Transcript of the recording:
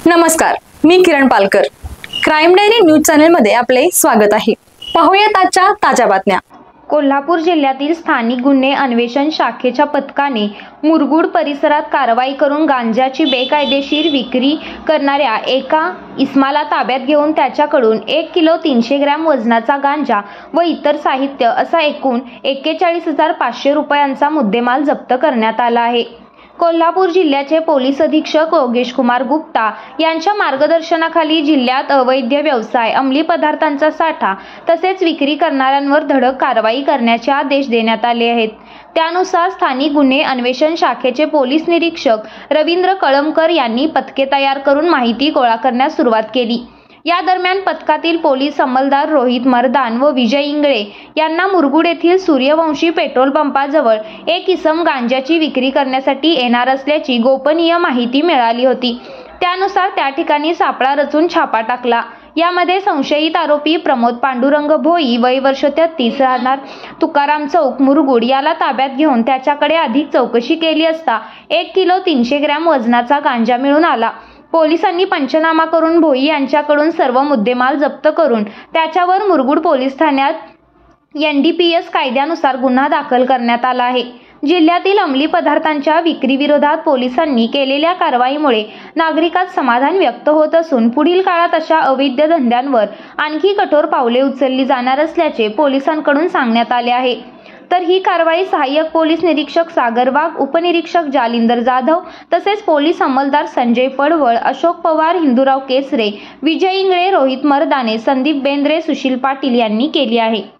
नमस्कार, मी किरण Palkar. Crime diary news चॅनलमध्ये आपले स्वागत आहे. पाहूयात आजच्या ताज्या बातम्या. कोल्हापूर जिल्ह्यातील स्थानिक गुन्हे अन्वेषण शाखेच्या पथकाने मुरगुड परिसरात कारवाई करून गांजाची बेकायदेशीर विक्री करणाऱ्या एका इसमाला ताब्यात घेऊन त्याच्याकडून 1 किलो 300 ग्रॅम वजनाचा गांजा व इतर साहित्य असा एकूण 41,500 रुपयांचा मुद्देमाल जप्त करण्यात आला आहे. कोल्हापूर जिल्ह्याचे पोलीस अधीक्षक योगेश कुमार गुप्ता यांच्या मार्गदर्शनाखाली जिल्ह्यात अवैध व्यवसाय, अंमली पदार्थांचा साठा तसेच विक्री करणाऱ्यांवर धडक कारवाई करण्याचे आदेश देण्यात आले आहेत. त्यानुसार स्थानिक गुन्हे अन्वेषण शाखेचे पोलीस निरीक्षक रवींद्र कळमकर यांनी पथके तयार करून माहिती गोळा करण्यास सुरुवात केली. या दरम्यान पथकातील पोलीस अंमलदार रोहित मर्दान व विजय इंगळे यांना मुरगुड येथील सूर्यवंशी पेट्रोल पंपाजवळ एक इसम गांजाची विक्री करण्यासाठी येणार असल्याची गोपनीय माहिती मिळाली होती. त्यानुसार त्या ठिकाणी सापळा रचून छापा टाकला. यामध्ये संशयित आरोपी प्रमोद पांडुरंग भोई वय वर्ष 33 राहणार तुकाराम चौक मुरगुड याला ताब्यात घेऊन त्याच्याकडे अधिक चौकशी केली असता 1 किलो 300 ग्रॅम वजनाचा गांजा मिळून आला. पोलिसांनी पंचनामा करून भोई यांच्याकडून सर्व मुद्देमाल जप्त करून त्याच्यावर मुरगुड पोलीस ठाण्यात NDPS कायद्यानुसार गुन्हा दाखल करण्यात आला आहे. जिल्ह्यातील अंमली पदार्थांच्या विक्रीविरोधात पोलिसांनी केलेल्या कारवाईमुळे नागरिकात समाधान व्यक्त होत असून पुढील काळात अशा अवैध धंद्यांवर आणखी कठोर पावले उचलली जाणार असल्याचे पोलिसांकडून सांगण्यात आले आहे. तर ही कारवाई सहाय्यक पोलीस निरीक्षक सागर वाघ, उपनिरीक्षक जालिंदर जाधव तसेच पोलीस अंमलदार संजय पडवळ, अशोक पवार, हिंदूराव केसरे, विजय इंगळे, रोहित मर्दाने, संदीप बेंद्रे, सुशील पाटील यांनी केली आहे.